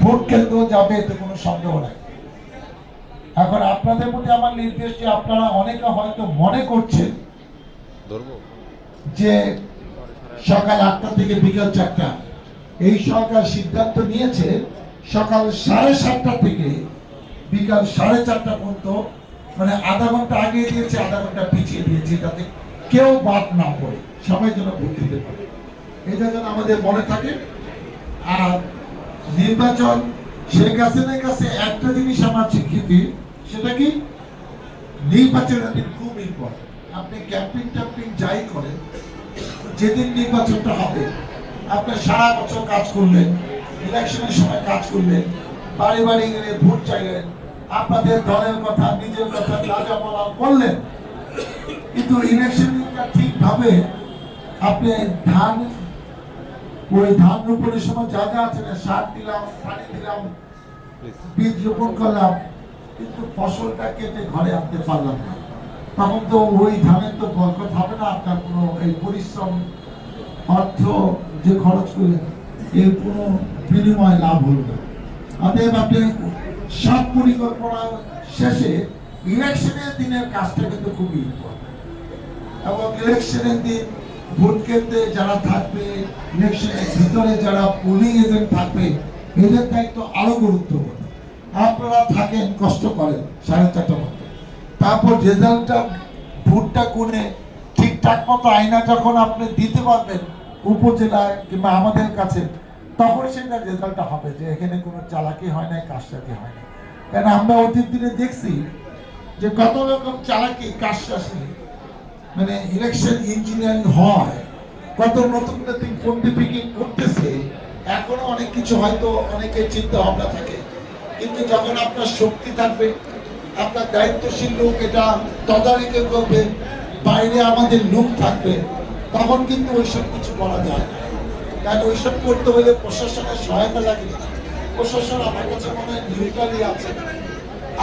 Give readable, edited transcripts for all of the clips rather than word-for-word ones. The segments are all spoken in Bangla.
ভোট কেন্দ্র যাবে, এতে কোনো সন্দেহ নাই। এখন আপনাদের প্রতি আমার নির্দেশ যে আপনারা অনেকে হয়তো মনে করছেন যে সকাল 8টা থেকে বিকাল 4টা, এই সরকার সিদ্ধান্ত নিয়েছে সকাল 7:30 থেকে বিকাল 4:30 পর্যন্ত, মানে আধা ঘন্টা আগে দিয়েছে, আধা ঘন্টা পিছিয়ে দিয়েছে, যাতে কেউ বাদ না পড়ে, সবাই যেন ভোট দিতে পারে, এটা যেন আমাদের মনে থাকে। আর নির্বাচন শেখ হাসিনার কাছে একটা জিনিস আমার স্বীকৃতি, সেটা কি নির্বাচনের দিন খুব ইম্পর্টেন্ট। আপনি ক্যাম্পিং ট্যাম্পিং যাই করেন, যেদিন নির্বাচনটা হবে আপনি সারা বছর কাজ করলেন, ইলেকশনের সময় কাজ করলেন, বাড়ি বাড়ি গেলে ভোট চাইলেন, আপনাদের দলের কথা নিজের কথা যা বলা বললেন, কিন্তু ইলেকশনটা ঠিকভাবে আপনি ওই ধান রোপণের সময় যা যা আছে, সার দিলাম, পানি দিলাম, বীজ রোপণ করলাম, কিন্তু ফসলটা কেটে ঘরে আনতে পারলাম না, তখন তো ওই ধানের তো বরকত হবে না, আপনার কোনো এই পরিশ্রম অর্থ যে খরচ করলেন এর কোনো বিনিময় লাভ হলো না। অতএব আপনি সব পরিকল্পনা শেষে ইলেকশনের দিনের কাজটা কিন্তু খুবই ইম্পর্টেন্ট, এবং ইলেকশনের দিন ভোট কেন্দ্রে যারা থাকবে, ইলেকশনের ভিতরে যারা পোলিং এজেন্ট থাকবে, এদের দায়িত্ব আরো গুরুত্বপূর্ণ। আপনারা থাকেন, কষ্ট করেন 4:30 মতো, তারপর রেজাল্টটা ভোটটা গুনে ঠিকঠাক মতো আয়না যখন আপনি দিতে পারবেন উপজেলায় কিংবা আমাদের কাছে, তখন সেটা রেজাল্টটা হবে যে এখানে কোনো চালাকি হয় নাই, কারসাজি হয় না। কারণ আমরা অতীত দিনে দেখছি যে কত রকম চালাকি কারসাজি, মানে ইলেকশন ইঞ্জিনিয়ারিং হয়, কত নতুন নতুন পন্ডিফিকিং করতেছে, এখনো অনেক কিছু হয়তো অনেকের চিন্তা ভাবনা থাকে, কিন্তু যখন আপনার শক্তি থাকবে, আপনার দায়িত্বশীল লোক এটা তদারকি করবে, বাইরে আমাদের লোক থাকবে, তখন কিন্তু ওইসব কিছু করা যায় না। কারণ ওইসব করতে হলে প্রশাসনের সহায়তা লাগে। প্রশাসন আমার কাছে মনে হয় নিউট্রালি আছে,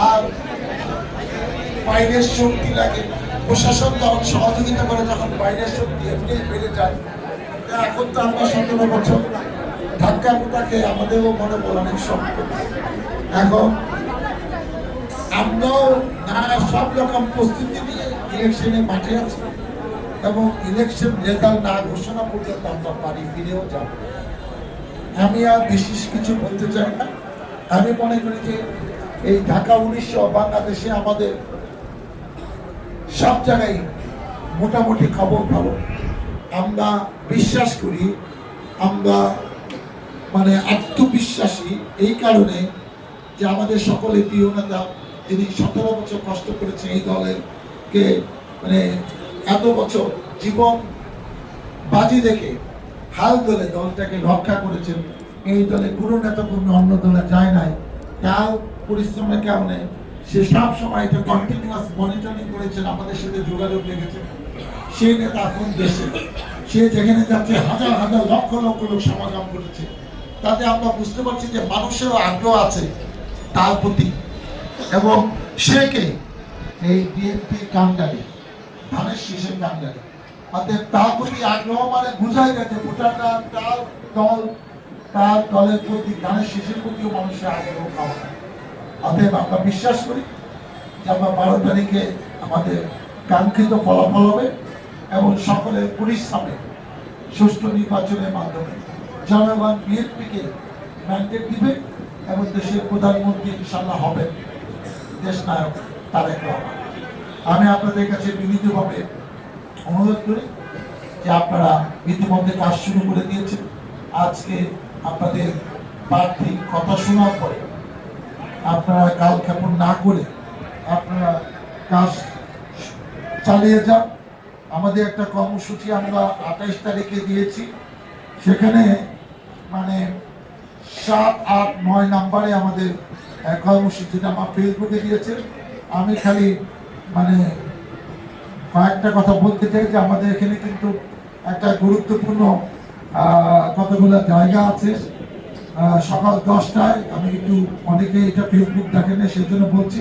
আর বাইরের শক্তি লাগে। প্রশাসন যখন সহযোগিতা করে, তখন বাইরের শক্তি এমনি বেড়ে যায়। এখন তো আমরা 17 বছর ধাক্কা মুটাকে আমাদেরও মনে বল অনেক শক্ত। এখন আমরাও নানা সব রকম প্রস্তুতি নিয়ে ইলেকশনে মাঠে আছি, এবং ইলেকশন রেজাল্ট না ঘোষণা পর্যন্ত আমরা বাড়ি ফিরেও যাব। আমি আর বিশেষ কিছু বলতে চাই না। আমি মনে করি যে এই ঢাকা 1900 বাংলাদেশে আমাদের সব জায়গায় মোটামুটি খবর ভালো। আমরা বিশ্বাস করি, আমরা মানে আত্মবিশ্বাসী এই কারণে যে আমাদের সকলে প্রিয় নেতা, তিনি 17 বছর কষ্ট করেছেন এই দলেরকে, মানে এত বছর জীবন বাজি রেখে হাল দলে দলটাকে রক্ষা করেছেন। এই দলে কোনো নেতা কোনো অন্য দলে যায় নাই, তার পরিশ্রমের কারণে সে সব সময় এটা কন্টিনিউয়াস মনিটরিং করেছেন, আমাদের সাথে যোগাযোগ রেখেছেন। সেই নেতা এখন দেশে, সে যেখানে যাচ্ছে হাজার হাজার লক্ষ লক্ষ লোক সমাগম করেছে, তাতে আমরা বুঝতে পারছি যে মানুষেরও আগ্রহ আছে তার প্রতি, এবং সেকে এই বিএনপি কান্ডারি, ধানের শীষের কান্ডারি, অতএব তার প্রতি আগ্রহ মানে বুঝাই গেছে ভোটাররা তার দল, তার দলের প্রতি, ধানের শীষের প্রতিও মানুষের আগ্রহ পাওয়া। অতএব আমরা বিশ্বাস করি যে আমরা 12 তারিখে আমাদের কাঙ্ক্ষিত ফলাফল হবে, এবং সকলের পরিশ্রমে সুষ্ঠু নির্বাচনের মাধ্যমে জনগণ বিএনপিকে ম্যান্ডেট দিবে, এবং দেশের প্রধানমন্ত্রী ইনশাআল্লাহ হবেন দেশ নায়ক তারেক রহমান। আমি আপনাদের কাছে বিনীতভাবে অনুরোধ করি যে আপনারা ইতিমধ্যে কাজ শুরু করে দিয়েছেন। আজকে আপনাদের প্রার্থী কথা শোনার পরে আপনারা কালক্ষেপণ না করে আপনারা কাজ চালিয়ে যান। আমাদের একটা কর্মসূচি আমরা 28 তারিখে দিয়েছি, সেখানে মানে 7, 8, 9 নাম্বারে আমাদের কর্মসূচিটা আমার ফেসবুকে দিয়েছে। আমি খালি মানে কয়েকটা কথা বলতে চাই যে আমাদের এখানে কিন্তু একটা গুরুত্বপূর্ণ কতগুলো জায়গা আছে। সকাল 10টায়, আমি একটু অনেকে এটা ফেসবুক দেখেন না সেই জন্য বলছি,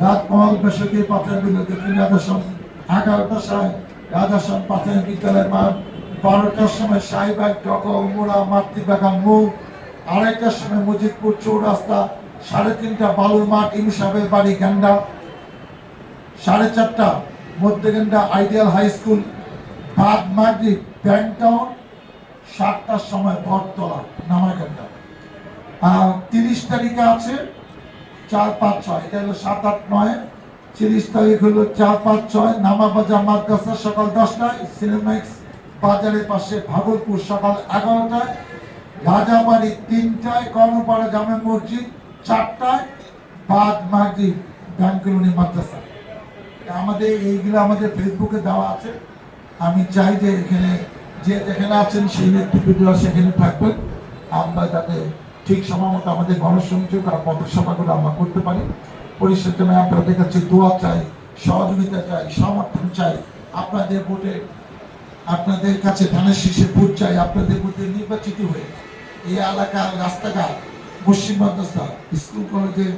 রাত মহল বেসরকারি প্রাথমিক বিদ্যালয়, দক্ষিণ রাজাসন 11টার সময় রাজাসন প্রাথমিক বিদ্যালয়ের মাঠ, 12টার সময় শাহীবাগ, টক, উমরা, মাতৃবাগান, মুখ, আড়াইটার সময় মজিদপুর চৌরাস্তা, 3:30 বালুর মাঠ ইনু সাহেবের বাড়ি গেন্ডা, 4:30 মধ্যগেন্ডা আইডিয়াল হাই স্কুল, বাদ মাগরিব ব্যাংক টাউন, 7টার সময় বটতলা নামাগেন্ডা। 30 তারিখে আছে 4, 5, 6, এটা হলো 7, 8, 9। 30 তারিখ হলো 4, 5, 6 নামাবাজার মাদ্রাসা সকাল 10টায়, সিনেমাক্স বাজারের পাশে ভাগলপুর সকাল 11টায়, রাজাবাড়ি 3টায়, কর্ণপাড়া জামে মসজিদ 4টায়, বাদ মাগরিব ব্যাংকুলনি মাদ্রাসা। আমাদের এইগুলো আমাদের ফেসবুকে দেওয়া আছে। আমি চাই যে এখানে যে যেখানে আছেন সেই নেতৃত্বরা সেখানে থাকবেন, আমরা যাতে ঠিক সময় মতো আমাদের গণসংযোগ আর পথসভাগুলো আমরা করতে পারি। পরিশেষে আপনাদের কাছে দোয়া চাই, সহযোগিতা চাই, সমর্থন চাই। আপনাদের ভোটে, আপনাদের কাছে ধানের শীষে ভোট চাই। আপনাদের ভোটে নির্বাচিত হয়ে এই এলাকার রাস্তাঘাট, পশ্চিম মাদ্রাসা, স্কুল কলেজের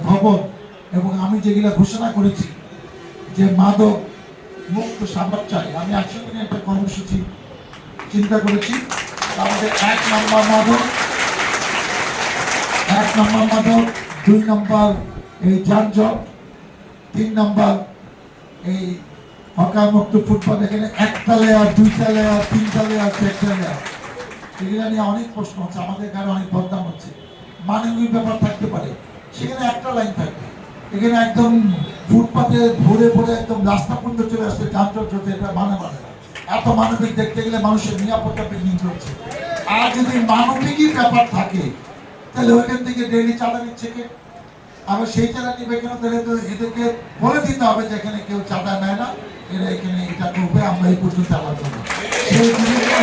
ভবন এবং আমি যেগুলা ঘোষণা করেছি যে মাদক মুক্ত সাম্রাজ্য চাই, আমি 100 দিনের একটা কর্মসূচি চিন্তা করেছি। আমাদের 1 নম্বর মাদক, 2 নম্বর এই যানজট, 3 নম্বর এই হকার মুক্ত ফুটবল। এখানে 1টা লেয়ার, 2টা লেয়ার, 3টা লেয়ার, 4টা লেয়ার, এগুলো নিয়ে অনেক প্রশ্ন হচ্ছে, আমাদের গায়ে অনেক বদনাম হচ্ছে। মানবিক ব্যাপার থাকতে পারে, সেখানে একটা লাইন থাকবে। এখানে একদম ফুটপাতে ভরে ভরে একদম রাস্তা পর্যন্ত চলে আসছে যানজট হচ্ছে, এটা মানে না। এত মানবিক দেখতে গেলে মানুষের নিরাপত্তা বিঘ্নিত হচ্ছে। আর যদি মানবিকই ব্যাপার থাকে তাহলে ওইখান থেকে ডেইলি চাঁদা নিচ্ছে কে? আবার সেই চাঁদা নিবে কেন? তাহলে তো এদেরকে বলে দিতে হবে যে এখানে কেউ চাঁদা নেয় না, এরা এখানে এটা করবে, আমরা এই পর্যন্ত চালাতে হবে। সেই জিনিসটা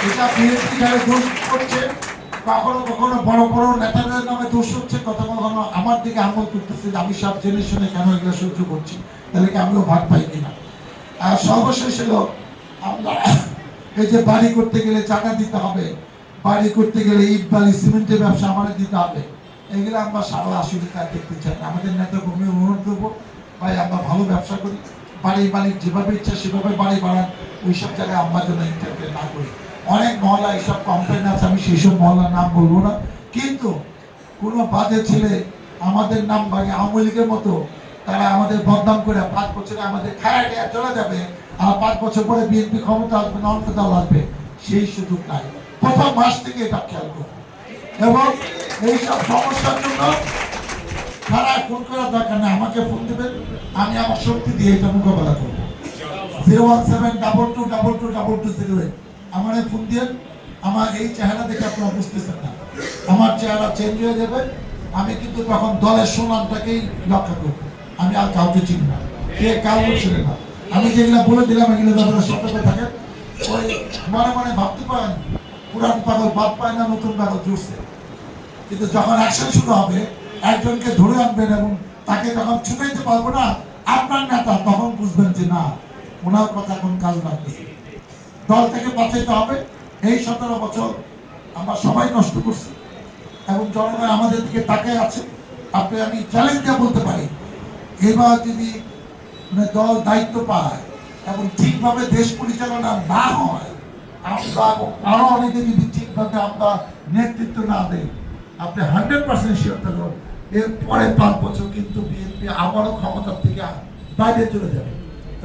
এটা বিএনপি যারা দোষ করছে, কখনো কখনো বড় বড় নেতাদের নামে দোষ হচ্ছে, কখনো কখনো আমার দিকে আঙুল তুলতেছে যে আমি সব জেনে শুনে কেন এগুলো সহ্য করছি, তাহলে কি আমিও ভাগ পাই কিনা। আর সর্বশেষ হলো আমরা এই যে বাড়ি করতে গেলে চাঁদা দিতে হবে, বাড়ি করতে গেলে ইট বালি সিমেন্টের ব্যবসা আমাদের দিতে হবে, এগুলো আমরা সারা অসুবিধা দেখতে চাই না। আমাদের নেতা কর্মী অনুরোধ করবো, ভাই আমরা ভালো ব্যবসা করি, বাড়ি মালিক যেভাবে ইচ্ছা সেভাবে বাড়ি বাড়ান, ওইসব জায়গায় আমরা যেন ইন্টারফেয়ার না করি। অনেক মহল্লা এইসব কমপ্লেন আছে, আমি সেই সব মহল্লার নাম বলবো না, কিন্তু কোনো বাজে ছেলে আমাদের নাম ভাঙে আওয়ামী লীগের মতো, তারা আমাদের বদনাম করে 5 বছরে আমাদের খায় গিয়ে চলে যাবে, আর 5 বছর পরে বিএনপি ক্ষমতা আসবে, অন্য দল আসবে, সেই সুযোগ নাই। প্রথম মাস থেকে এটা খেয়াল করবো এবং এইসব সমস্যার জন্য তারা ফোন করার দরকার নেই, আমাকে ফোন দেবেন, আমি আমার শক্তি দিয়ে এটা মোকাবেলা করবো। 01722222208 আমার ফোন দিয়ে। আমার এই চেহারা দেখে আপনারা বুঝতেছেন না, আমার চেহারা চেঞ্জ হয়ে যাবে। আমি কিন্তু তখন দলের সুনামটাকেই রক্ষা করবো, আমি আর কাউকে চিনি না, কে কাউকে ছিলেন না। আমি যেগুলো বলে দিলাম এগুলো আপনারা সতর্ক থাকেন। ওই মনে মনে ভাবতে পারেন পুরান পাগল বাদ পায় না, নতুন পাগল জুড়ছে, কিন্তু যখন অ্যাকশন শুরু হবে, একজনকে ধরে আনবেন এবং তাকে যখন ছুটাইতে পারবো না আপনার নেতা, তখন বুঝবেন যে না, ওনার কথা এখন কাজ লাগতেছে। দল থেকে বাঁচাইতে হবে। এই 17 বছর আমরা সবাই নষ্ট করছি এবং জনগণ আমাদের দিকে তাকায় আছে। আপনি আমি চ্যালেঞ্জ দিয়ে বলতে পারি, এবার যদি দল দায়িত্ব পায় এবং ঠিকভাবে দেশ পরিচালনা না হয়, আমরা আরো অনেকে যদি ঠিকভাবে আমরা নেতৃত্ব না দেই, আপনি 100% শিওর থাকুন এরপরে 5 বছর কিন্তু বিএনপি আবারও ক্ষমতার থেকে বাইরে চলে যাবে।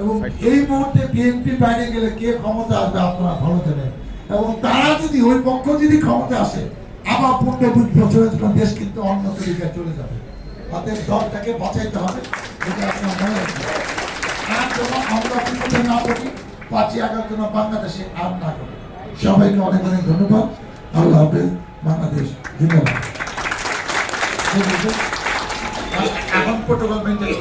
এবং এই মুহূর্তে বিএনপি বাইরে গেলে কে ক্ষমতা আসবে আপনারা ভালো জানেন, এবং তারা যদি ওই পক্ষ যদি ক্ষমতা আসে আবার 15-20 বছরের জন্য দেশ কিন্তু অন্য তরিকায় চলে যাবে। তাদের দলটাকে বাঁচাইতে হবে, এটা আপনার মনে রাখবেন। আর যেন আমরা বিপদে না পড়ি, 5ই আগস্ট যেন বাংলাদেশে আর না করে। সবাইকে অনেক অনেক ধন্যবাদ। আল্লাহ হাফেজ। বাংলাদেশ জিন্দাবাদ। এখন প্রোটোকল মেনটেন